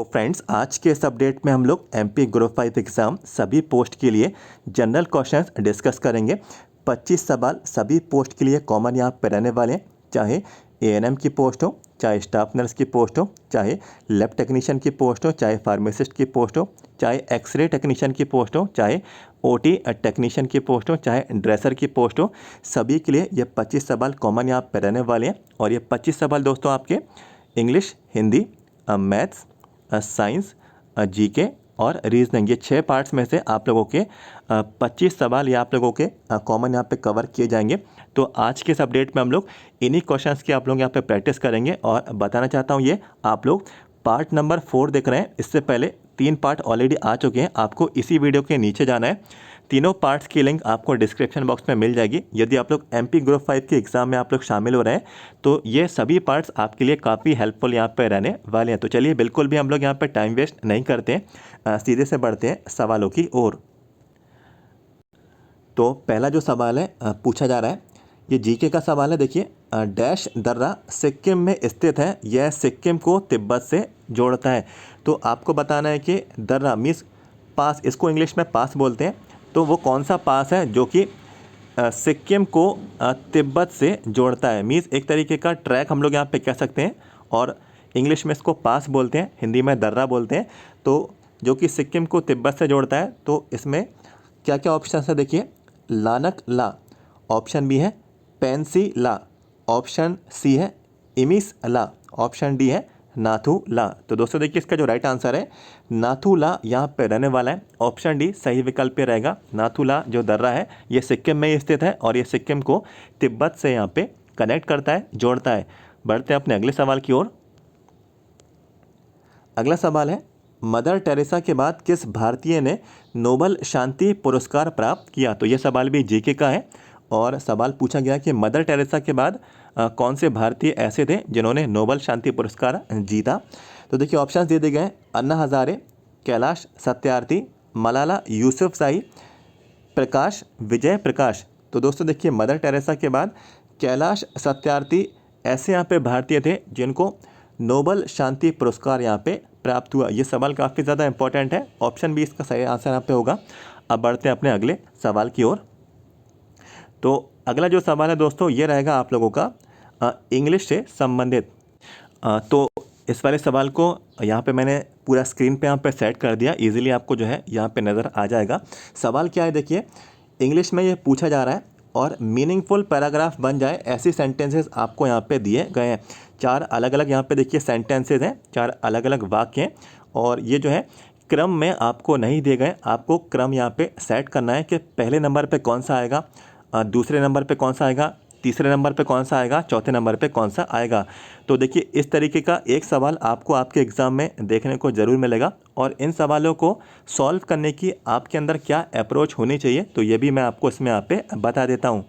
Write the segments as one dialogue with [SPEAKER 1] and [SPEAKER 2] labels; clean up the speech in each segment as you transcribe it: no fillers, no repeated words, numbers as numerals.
[SPEAKER 1] तो फ्रेंड्स, आज के इस अपडेट में हम लोग एमपी ग्रुप 5 एग्ज़ाम सभी पोस्ट के लिए जनरल क्वेश्चंस डिस्कस करेंगे। 25 सवाल सभी पोस्ट के लिए कॉमन यहाँ पे रहने वाले हैं, चाहे एएनएम की पोस्ट हो, चाहे स्टाफ नर्स की पोस्ट हो, चाहे लैब टेक्नीशियन की पोस्ट हो, चाहे फार्मासिस्ट की पोस्ट हो, चाहे एक्सरे टेक्नीशियन की पोस्ट हो, चाहे ओटी टेक्नीशियन की पोस्ट हो, चाहे ड्रेसर की पोस्ट हो। सभी के लिए ये 25 सवाल कॉमन यहाँ पे रहने वाले हैं। और ये 25 सवाल दोस्तों आपके English, Hindi, maths, science, GK और रीजनिंग, ये 6 पार्ट्स में से आप लोगों के 25 सवाल ये आप लोगों के कॉमन यहाँ पे कवर किए जाएंगे। तो आज के इस अपडेट में हम लोग इन्हीं क्वेश्चंस की आप लोग यहाँ पे प्रैक्टिस करेंगे। और बताना चाहता हूँ, ये आप लोग पार्ट नंबर 4 देख रहे हैं, इससे पहले 3 पार्ट ऑलरेडी आ चुके हैं। आपको इसी वीडियो के नीचे जाना है, तीनों पार्ट्स की लिंक आपको डिस्क्रिप्शन बॉक्स में मिल जाएगी। यदि आप लोग एमपी ग्रुप 5 के एग्ज़ाम में आप लोग शामिल हो रहे हैं तो ये सभी पार्ट्स आपके लिए काफ़ी हेल्पफुल यहाँ पे रहने वाले हैं। तो चलिए, बिल्कुल भी हम लोग यहाँ पे टाइम वेस्ट नहीं करते हैं, सीधे से बढ़ते हैं सवालों की ओर। तो पहला जो सवाल है पूछा जा रहा है, ये जीके का सवाल है। देखिए, डैश दर्रा सिक्किम में स्थित है, यह सिक्किम को तिब्बत से जोड़ता है। तो आपको बताना है कि दर्रा मीन्स पास, इसको इंग्लिश में पास बोलते हैं। तो वो कौन सा पास है जो कि सिक्किम को तिब्बत से जोड़ता है। मीन्स एक तरीके का ट्रैक हम लोग यहाँ पे कह सकते हैं, और इंग्लिश में इसको पास बोलते हैं, हिंदी में दर्रा बोलते हैं। तो जो कि सिक्किम को तिब्बत से जोड़ता है। तो इसमें क्या क्या ऑप्शन है देखिए, लानक ला, ऑप्शन बी है पेंसी ला, ऑप्शन सी है इमिस ला, ऑप्शन डी है नाथू ला। तो दोस्तों देखिए, इसका जो राइट आंसर है नाथू ला यहाँ पे रहने वाला है। ऑप्शन डी सही विकल्प पे रहेगा। नाथू ला जो दर्रा है ये सिक्किम में ही स्थित है, और ये सिक्किम को तिब्बत से यहाँ पे कनेक्ट करता है, जोड़ता है। बढ़ते हैं अपने अगले सवाल की ओर। अगला सवाल है, मदर टेरेसा के बाद किस भारतीय ने नोबल शांति पुरस्कार प्राप्त किया। तो ये सवाल भी जीके का है, और सवाल पूछा गया कि मदर टेरेसा के बाद कौन से भारतीय ऐसे थे जिन्होंने नोबल शांति पुरस्कार जीता। तो देखिए, ऑप्शंस दे दिए गए हैं, अन्ना हजारे, कैलाश सत्यार्थी, मलाला यूसुफजई, प्रकाश विजय प्रकाश। तो दोस्तों देखिए, मदर टेरेसा के बाद कैलाश सत्यार्थी ऐसे यहाँ पे भारतीय थे जिनको नोबल शांति पुरस्कार यहाँ पे प्राप्त हुआ। ये सवाल काफ़ी ज़्यादा इंपॉर्टेंट है, ऑप्शन बी इसका सही आंसर यहाँ पे होगा। अब बढ़ते हैं अपने अगले सवाल की ओर। तो अगला जो सवाल है दोस्तों, ये रहेगा आप लोगों का इंग्लिश से संबंधित। तो इस वाले सवाल को यहाँ पे मैंने पूरा स्क्रीन पे यहाँ पे सेट कर दिया, इजीली आपको जो है यहाँ पे नज़र आ जाएगा। सवाल क्या है देखिए, इंग्लिश में ये पूछा जा रहा है और मीनिंगफुल पैराग्राफ बन जाए ऐसी सेंटेंसेस आपको यहाँ पे दिए गए हैं। 4 अलग अलग यहाँ पे देखिए सेंटेंसेस हैं, 4 अलग अलग वाक्य हैं, और ये जो है क्रम में आपको नहीं दिए गए। आपको क्रम यहाँ पे सेट करना है कि पहले नंबर पे कौन सा आएगा, दूसरे नंबर पे कौन सा आएगा, तीसरे नंबर पे कौन सा आएगा, चौथे नंबर पे कौन सा आएगा। तो देखिए, इस तरीके का एक सवाल आपको आपके एग्ज़ाम में देखने को ज़रूर मिलेगा, और इन सवालों को सॉल्व करने की आपके अंदर क्या अप्रोच होनी चाहिए, तो ये भी मैं आपको इसमें यहाँ पे बता देता हूँ।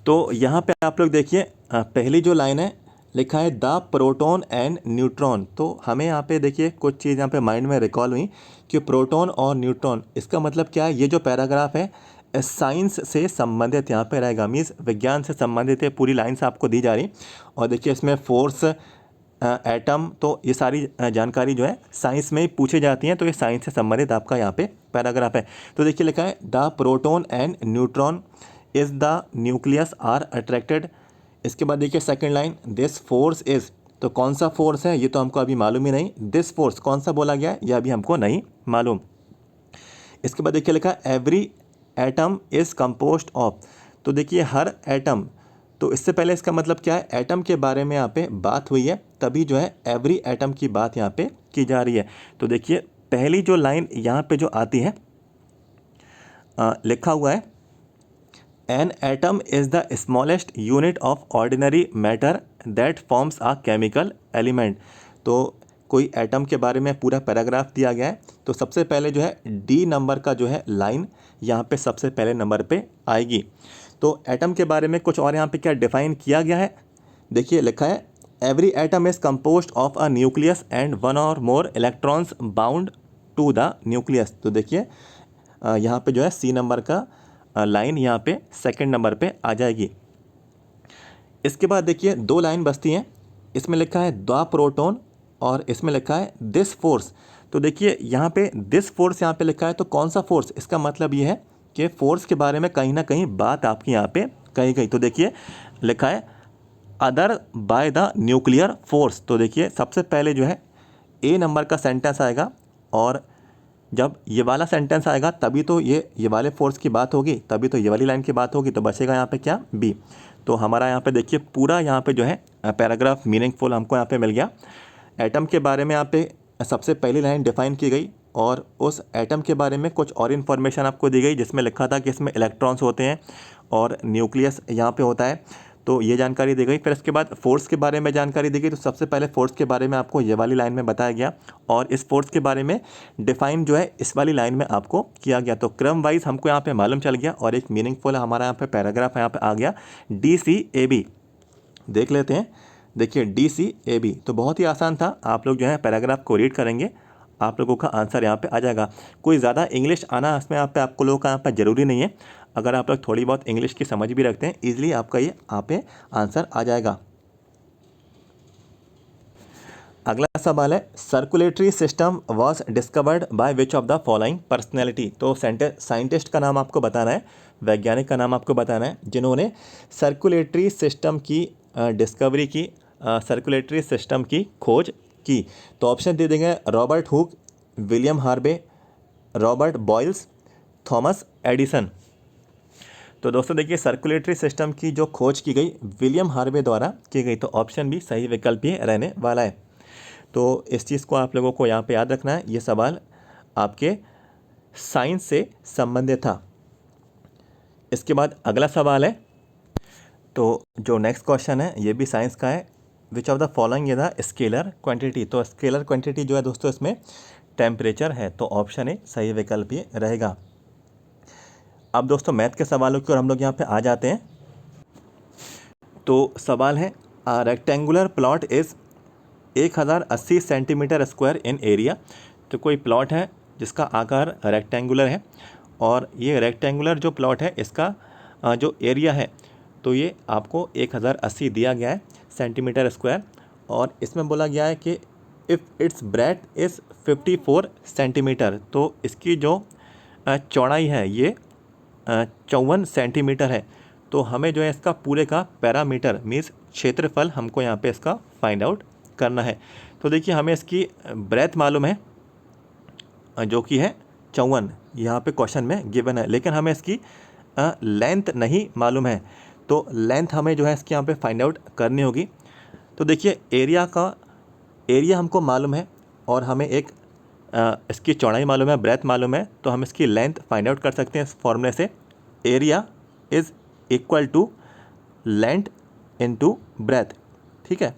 [SPEAKER 1] तो यहाँ पे आप लोग देखिए, पहली जो लाइन है लिखा है द प्रोटॉन एंड न्यूट्रॉन। तो हमें यहाँ पे देखिए कुछ चीज़ यहाँ पे माइंड में रिकॉल हुई कि प्रोटॉन और न्यूट्रॉन, इसका मतलब क्या है। ये जो पैराग्राफ है साइंस से संबंधित यहाँ पे रहेगा, मीन्स विज्ञान से संबंधित है, पूरी लाइन्स आपको दी जा रही। और देखिए, इसमें फोर्स, एटम, तो ये सारी जानकारी जो है साइंस में ही पूछी जाती हैं। तो ये साइंस से संबंधित आपका यहाँ पे पैराग्राफ है। तो देखिए लिखा है the proton and neutron is the nucleus are attracted. इसके बाद देखिए second line, this force is, तो कौन सा फोर्स है ये तो हमको अभी मालूम ही नहीं। दिस फोर्स कौन सा बोला गया है ये अभी हमको नहीं मालूम। इसके बाद देखिए लिखा है every atom is composed of. तो देखिए हर एटम, तो इससे पहले इसका मतलब क्या है, एटम के बारे में यहाँ पे बात हुई है, तभी जो है एवरी एटम की बात यहाँ पे की जा रही है। तो देखिए पहली जो लाइन यहाँ पे जो आती है, लिखा हुआ है an atom is the smallest unit of ordinary matter that forms a chemical element. तो कोई एटम के बारे में पूरा पैराग्राफ दिया गया है। तो सबसे पहले जो है डी नंबर का जो है लाइन यहाँ पे सबसे पहले नंबर पे आएगी। तो एटम के बारे में कुछ और यहाँ पे क्या डिफाइन किया गया है, देखिए लिखा है every atom is composed of a nucleus and one or more electrons bound to the nucleus. तो देखिए यहाँ पे जो है सी नंबर का लाइन यहाँ पे सेकंड नंबर पे आ जाएगी। इसके बाद देखिए 2 लाइन बचती हैं, इसमें लिखा है द प्रोटॉन और इसमें लिखा है दिस फोर्स। तो देखिए यहाँ पे दिस फोर्स यहाँ पे लिखा है, तो कौन सा फोर्स, इसका मतलब ये है कि फोर्स के बारे में कहीं ना कहीं बात आपकी यहाँ पे कही गई। तो देखिए लिखा है other by the nuclear force. तो देखिए सबसे पहले जो है ए नंबर का सेंटेंस आएगा, और जब ये वाला सेंटेंस आएगा तभी तो ये वाले फोर्स की बात होगी, तभी तो ये वाली लाइन की बात होगी। तो बचेगा यहाँ पे क्या, बी। तो हमारा यहाँ पे देखिए पूरा यहाँ पे जो है पैराग्राफ मीनिंगफुल हमको यहाँ पे मिल गया। एटम के बारे में यहाँ पे सबसे पहली लाइन डिफाइन की गई, और उस एटम के बारे में कुछ और इन्फॉर्मेशन आपको दी गई, जिसमें लिखा था कि इसमें इलेक्ट्रॉन्स होते हैं और न्यूक्लियस यहाँ पे होता है। तो ये जानकारी दी गई। फिर इसके बाद फोर्स के बारे में जानकारी दी गई। तो सबसे पहले फोर्स के बारे में आपको ये वाली लाइन में बताया गया, और इस फोर्स के बारे में डिफाइन जो है इस वाली लाइन में आपको किया गया। तो क्रम वाइज हमको यहाँ पे मालूम चल गया, और एक मीनिंगफुल हमारा यहाँ पे पैराग्राफ यहाँ पे आ गया। DCAB देख लेते हैं। देखिए DCAB तो बहुत ही आसान था। आप लोग जो है पैराग्राफ को रीड करेंगे, आप लोगों का आंसर यहाँ पे आ जाएगा। कोई ज़्यादा इंग्लिश आना इसमें यहाँ पे आपको लोगों का यहाँ पे ज़रूरी नहीं है। अगर आप लोग थोड़ी बहुत इंग्लिश की समझ भी रखते हैं, ईजिली आपका ये यहाँ पे आंसर आ जाएगा। अगला सवाल है circulatory system was discovered by which of the following personality. तो साइंटिस्ट का नाम आपको बताना है, वैज्ञानिक का नाम आपको बताना है जिन्होंने सर्कुलेटरी सिस्टम की डिस्कवरी की, सर्कुलेटरी सिस्टम की खोज की। तो ऑप्शन दे देंगे Robert Hooke, William Harvey, Robert Boyle's, Thomas Edison. तो दोस्तों देखिए सर्कुलेटरी सिस्टम की जो खोज की गई विलियम हार्वे द्वारा की गई, तो ऑप्शन भी सही विकल्प ही रहने वाला है। तो इस चीज़ को आप लोगों को यहाँ पे याद रखना है। ये सवाल आपके साइंस से संबंधित था। इसके बाद अगला सवाल है, तो जो नेक्स्ट क्वेश्चन है ये भी साइंस का है। Which of the following is the scalar quantity. तो स्केलर क्वांटिटी जो है दोस्तों इसमें टेम्परेचर है, तो ऑप्शन ए सही विकल्प ही रहेगा। अब दोस्तों मैथ के सवालों की ओर हम लोग यहाँ पे आ जाते हैं। तो सवाल है rectangular plot is 1080 centimetre square in area. तो कोई प्लॉट है जिसका आकार रेक्टेंगुलर है, और ये रेक्टेंगुलर जो प्लॉट है इसका जो एरिया है तो ये आपको 1080 दिया गया है सेंटीमीटर स्क्वायर, और इसमें बोला गया है कि if it's breath is 54 centimetre. तो इसकी जो चौड़ाई है ये 54 सेंटीमीटर है। तो हमें जो है इसका पूरे का पैरामीटर मीन्स क्षेत्रफल हमको यहाँ पे इसका फाइंड आउट करना है। तो देखिए हमें इसकी ब्रेथ मालूम है जो कि है 54, यहाँ पे क्वेश्चन में गिवन है, लेकिन हमें इसकी लेंथ नहीं मालूम है। तो लेंथ हमें जो है इसकी यहाँ पे फाइंड आउट करनी होगी। तो देखिए एरिया हमको मालूम है, और हमें एक इसकी चौड़ाई मालूम है, ब्रेथ मालूम है, तो हम इसकी लेंथ फाइंड आउट कर सकते हैं इस फॉर्मूले से। Area is equal to length into breadth, ठीक है।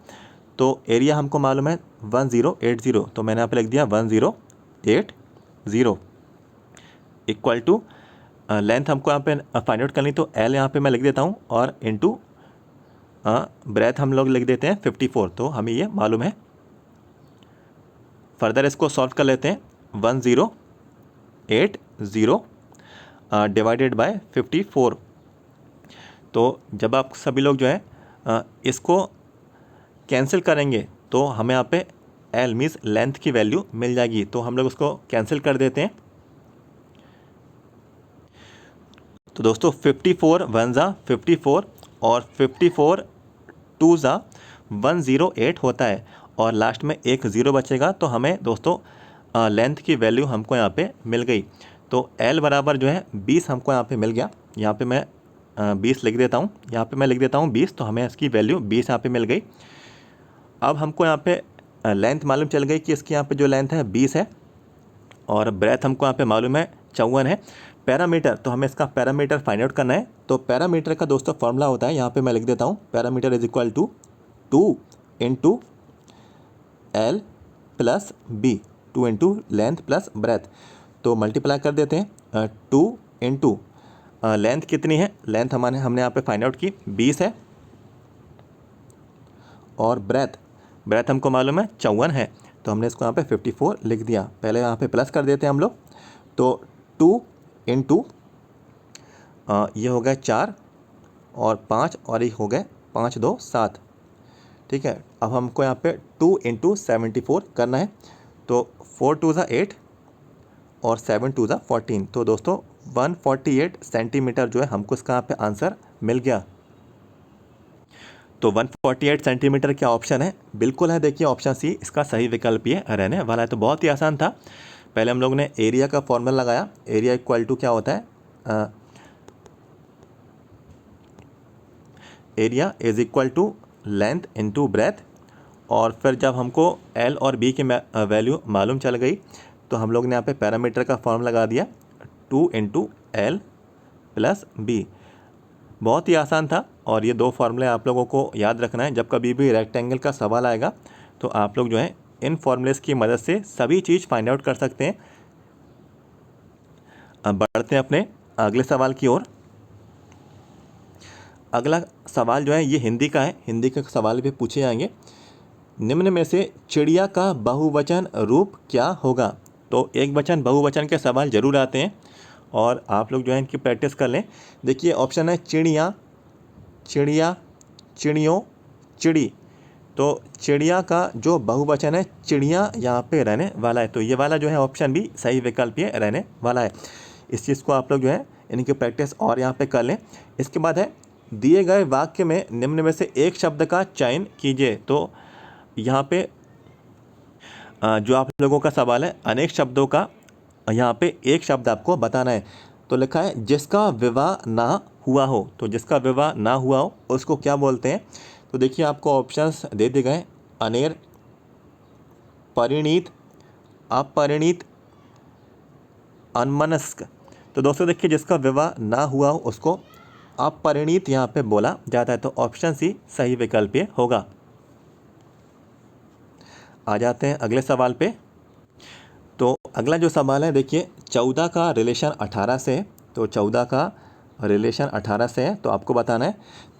[SPEAKER 1] तो एरिया हमको मालूम है 1080, तो मैंने यहाँ पे लिख दिया 1080 इक्वल टू लेंथ हमको यहाँ पे फाइंड आउट करनी, तो एल यहाँ पे मैं लिख देता हूँ, और इनटू ब्रेथ हम लोग लिख देते हैं 54। तो हमें ये मालूम है। फर्दर इसको सॉल्व कर लेते हैं। 1080 डिवाइडेड बाय 54। तो जब आप सभी लोग जो है इसको कैंसिल करेंगे तो हमें यहाँ पे एल मीन्स लेंथ की वैल्यू मिल जाएगी। तो हम लोग उसको कैंसिल कर देते हैं। तो दोस्तों 54 1 ज़ा 54 और 54 2 ज़ा 108 होता है, और लास्ट में एक ज़ीरो बचेगा। तो हमें दोस्तों लेंथ की वैल्यू हमको यहाँ पे मिल गई। तो एल बराबर जो है 20 हमको यहाँ पे मिल गया। यहाँ पे मैं 20 लिख देता हूँ, यहाँ पे मैं लिख देता हूँ 20, तो हमें इसकी वैल्यू 20 यहाँ पे मिल गई। अब हमको यहाँ पे लेंथ मालूम चल गई कि इसकी यहाँ पे जो लेंथ है 20 है, और ब्रेथ हमको यहाँ पे मालूम है 54 है। पैरामीटर, तो हमें इसका पैरामीटर फाइंड आउट करना है। तो पैरामीटर का दोस्तों फॉर्मूला होता है, यहाँ पे मैं लिख देता हूँ, parameter is equal to 2 into L plus B, 2 into length plus breadth. तो मल्टीप्लाई कर देते हैं। 2 इंटू लेंथ कितनी है, लेंथ हमने यहाँ पे फाइंड आउट की 20 है, और ब्रेथ हमको मालूम है 54 है, तो हमने इसको यहाँ पे 54 लिख दिया। पहले यहाँ पे प्लस कर देते हैं हम लोग। तो 2 इंटू ये हो गया 4 और 5, और एक हो गए 5 2 7, ठीक है। अब हमको यहाँ पे 2 × 74 करना है, तो 4 2 ज़ा 8 और 7 2 ज़ा 14, तो दोस्तों 148 सेंटीमीटर जो है हमको इसका यहाँ पे आंसर मिल गया। तो 148 सेंटीमीटर क्या ऑप्शन है? बिल्कुल है। देखिए ऑप्शन सी इसका सही विकल्प ये रहने वाला है। तो बहुत ही आसान था। पहले हम लोग ने एरिया का फॉर्मूला लगाया, एरिया इक्वल टू क्या होता है, area is equal to length into breadth, और फिर जब हमको एल और बी की वैल्यू मालूम चल गई तो हम लोग ने यहाँ पे पैरामीटर का फॉर्मूला लगा दिया, 2 × L + B। बहुत ही आसान था, और ये दो फार्मूले आप लोगों को याद रखना है। जब कभी भी रेक्टेंगल का सवाल आएगा तो आप लोग जो है इन फॉर्मूलेस की मदद से सभी चीज़ फाइंड आउट कर सकते हैं। अब बढ़ते हैं अपने अगले सवाल की ओर। अगला सवाल जो है ये हिंदी का है, हिंदी के सवाल भी पूछे जाएंगे। निम्न में से चिड़िया का बहुवचन रूप क्या होगा? तो एक वचन बहुवचन के सवाल जरूर आते हैं, और आप लोग जो है इनकी प्रैक्टिस कर लें। देखिए ऑप्शन है चिड़िया, चिड़िया, चिड़ियों, चिड़ी। तो चिड़िया का जो बहुवचन है चिड़िया यहाँ पे रहने वाला है। तो ये वाला जो है ऑप्शन भी सही विकल्प ये रहने वाला है। इस चीज़ को आप लोग जो है इनकी प्रैक्टिस और यहाँ पे कर लें। इसके बाद है दिए गए वाक्य में निम्न में से एक शब्द का चयन कीजिए। तो यहाँ पे जो आप लोगों का सवाल है अनेक शब्दों का, यहाँ पे एक शब्द आपको बताना है। तो लिखा है जिसका विवाह ना हुआ हो। तो जिसका विवाह ना हुआ हो उसको क्या बोलते हैं? तो देखिए आपको ऑप्शंस दे दिए गए, अनेर, परिणीत, अपरिणीत, अनमनस्क। तो दोस्तों देखिए जिसका विवाह ना हुआ हो उसको अपरिणीत यहाँ पे बोला जाता है। तो ऑप्शन सी सही विकल्प ये होगा। आ जाते हैं अगले सवाल पे। तो अगला जो सवाल है देखिए 14 का रिलेशन 18 से है। तो 14 का रिलेशन 18 से है, तो आपको बताना है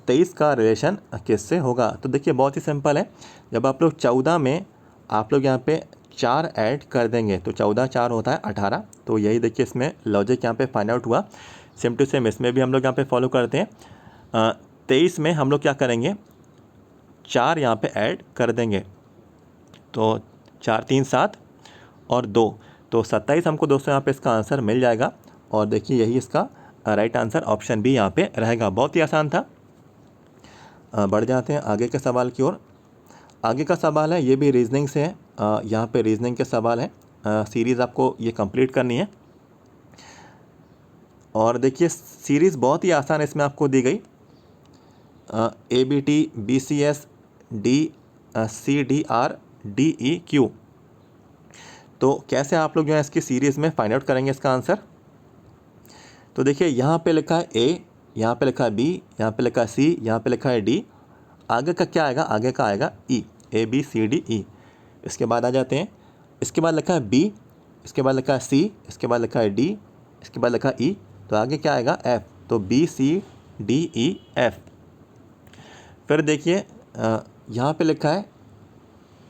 [SPEAKER 1] 23 का रिलेशन किससे होगा? तो देखिए बहुत ही सिंपल है। जब आप लोग 14 में आप लोग यहाँ पे 4 ऐड कर देंगे तो 14 4 होता है 18। तो यही देखिए इसमें लॉजिक यहाँ पे फाइंड आउट हुआ। सेम टू सेम इसमें भी हम लोग यहाँ पे फॉलो करते हैं। 23 में हम लोग क्या करेंगे, 4 यहाँ पे ऐड कर देंगे, तो 4 3 7 और 2, तो 27 हमको दोस्तों यहाँ पे इसका आंसर मिल जाएगा। और देखिए यही इसका राइट आंसर ऑप्शन बी यहाँ पे रहेगा। बहुत ही आसान था। बढ़ जाते हैं आगे के सवाल की ओर। आगे का सवाल है ये भी रीजनिंग से है। यहाँ पे रीजनिंग के सवाल है, सीरीज़ आपको ये कंप्लीट करनी है। और देखिए सीरीज़ बहुत ही आसान इसमें आपको दी गई, ABT BCS D CDR DEQ। तो कैसे आप लोग जो है इसकी सीरीज़ में फाइंड आउट करेंगे इसका आंसर? तो देखिए यहाँ पे लिखा है A, यहाँ पे लिखा है B, यहाँ पे लिखा है C, यहाँ पे लिखा है D। आगे का क्या आएगा? आगे का आएगा E, ABCDE। इसके बाद आ जाते हैं, इसके बाद लिखा है B, इसके बाद लिखा है C, इसके बाद लिखा है D, इसके बाद लिखा है E। तो आगे क्या आएगा? F। तो BCDEF। फिर देखिए यहाँ पे लिखा है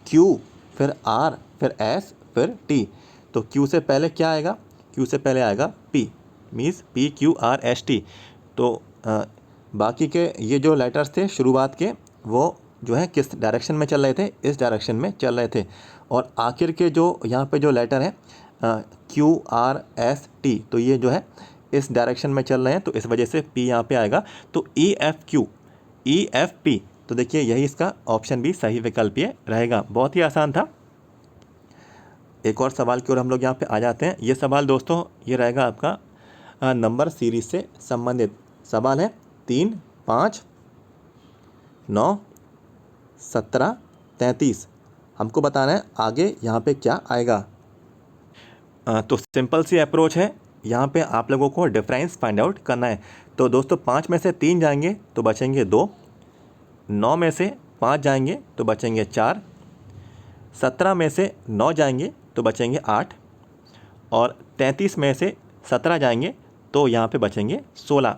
[SPEAKER 1] Q, फिर R, फिर S, फिर T। तो Q से पहले क्या आएगा? Q से पहले आएगा P, मीन्स PQRST। तो बाकी के ये जो लेटर्स थे शुरुआत के वो जो है किस डायरेक्शन में चल रहे थे? इस डायरेक्शन में चल रहे थे। और आखिर के जो यहाँ पे जो लेटर है QRST, तो ये जो है इस डायरेक्शन में चल रहे हैं, तो इस वजह से P यहाँ पे आएगा। तो EFQ, EFP। तो देखिए यही इसका ऑप्शन भी सही विकल्प ये रहेगा। बहुत ही आसान था। एक और सवाल की ओर हम लोग यहाँ पे आ जाते हैं। ये सवाल दोस्तों ये रहेगा आपका नंबर सीरीज से संबंधित सवाल है। 3 5 9 17 33। हमको बताना है आगे यहाँ पे क्या आएगा। तो सिंपल सी अप्रोच है, यहाँ पे आप लोगों को डिफरेंस फाइंड आउट करना है। तो दोस्तों 5 में से 3 जाएंगे तो बचेंगे 2, 9 में से 5 जाएंगे तो बचेंगे 4, 17 में से 9 जाएंगे तो बचेंगे 8, और 33 में से 17 जाएंगे तो यहाँ पे बचेंगे 16।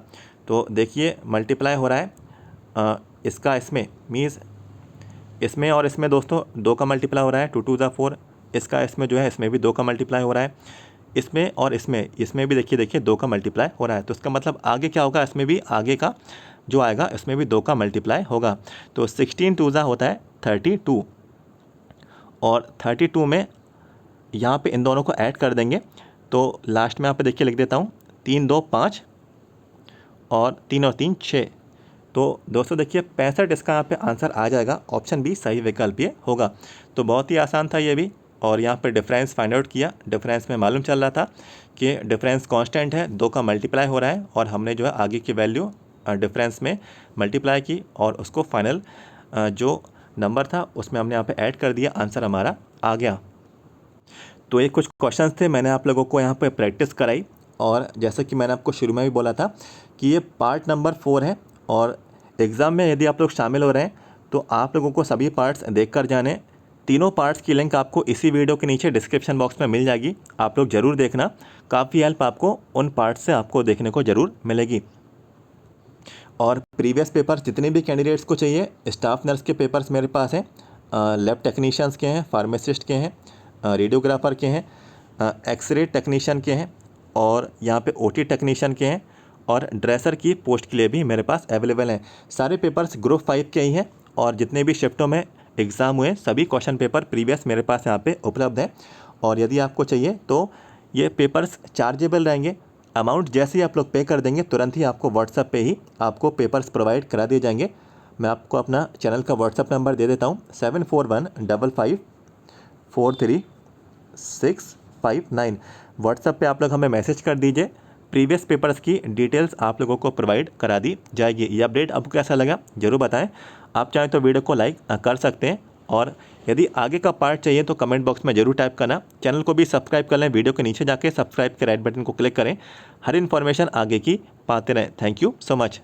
[SPEAKER 1] तो देखिए मल्टीप्लाई हो रहा है इसका इसमें, मीन्स इसमें और इसमें दोस्तों 2 का मल्टीप्लाई हो रहा है, 2 2 ज़ा 4। इसका इसमें जो है इसमें भी 2 का मल्टीप्लाई हो रहा है, इसमें और इसमें भी देखिए 2 का मल्टीप्लाई हो रहा है। तो इसका मतलब आगे क्या होगा? इसमें भी आगे का जो आएगा इसमें भी 2 का मल्टीप्लाई होगा। तो 16 2 होता है 32 और 32 में यहाँ पे इन दोनों को ऐड कर देंगे तो लास्ट में यहाँ पे देखिए लिख देता हूँ 3 2 5 और 3 और 3 6। तो दोस्तों देखिए 65 इसका यहाँ पे आंसर आ जाएगा, ऑप्शन बी सही विकल्प ये होगा। तो बहुत ही आसान था ये भी। और यहाँ पे डिफरेंस फाइंड आउट किया, डिफरेंस में मालूम चल रहा था कि डिफरेंस कांस्टेंट है, 2 का मल्टीप्लाई हो रहा है और हमने जो है आगे की वैल्यू डिफरेंस में मल्टीप्लाई की और उसको फाइनल जो नंबर था उसमें हमने यहाँ पे ऐड कर दिया, आंसर हमारा आ गया। तो ये कुछ क्वेश्चंस थे, मैंने आप लोगों को यहाँ पे प्रैक्टिस कराई। और जैसा कि मैंने आपको शुरू में भी बोला था कि ये पार्ट नंबर 4 है और एग्ज़ाम में यदि आप लोग शामिल हो रहे हैं तो आप लोगों को सभी पार्ट्स देख कर जाने। तीनों पार्ट्स की लिंक आपको इसी वीडियो के नीचे डिस्क्रिप्शन बॉक्स में मिल जाएगी, आप लोग ज़रूर देखना, काफ़ी हेल्प आपको उन पार्ट्स से आपको देखने को ज़रूर मिलेगी। और प्रीवियस पेपर्स जितने भी कैंडिडेट्स को चाहिए, स्टाफ नर्स के पेपर्स मेरे पास हैं, लैब टेक्नीशियंस के हैं, फार्मासिस्ट के हैं, रेडियोग्राफर के हैं, एक्सरे टेक्नीशियन के हैं और यहाँ पे ओटी टेक्नीशियन के हैं और ड्रेसर की पोस्ट के लिए भी मेरे पास अवेलेबल हैं। सारे पेपर्स ग्रुप 5 के ही हैं और जितने भी शिफ्टों में एग्ज़ाम हुए सभी क्वेश्चन पेपर प्रीवियस मेरे पास यहाँ पे उपलब्ध है। और यदि आपको चाहिए तो ये पेपर्स चार्जेबल रहेंगे, अमाउंट जैसे ही आप लोग पे कर देंगे तुरंत ही आपको व्हाट्सएप पे ही आपको पेपर्स प्रोवाइड करा दिए जाएंगे। मैं आपको अपना चैनल का व्हाट्सएप नंबर दे देता हूँ 7415543659। व्हाट्सएप पे आप लोग हमें मैसेज कर दीजिए, प्रीवियस पेपर्स की डिटेल्स आप लोगों को प्रोवाइड करा दी जाएगी। ये अपडेट आपको कैसा लगा ज़रूर बताएं। आप चाहें तो वीडियो को लाइक कर सकते हैं और यदि आगे का पार्ट चाहिए तो कमेंट बॉक्स में ज़रूर टाइप करना। चैनल को भी सब्सक्राइब कर लें, वीडियो के नीचे जाके सब्सक्राइब के राइट बटन को क्लिक करें, हर इन्फॉर्मेशन आगे की पाते रहें। Thank you so much.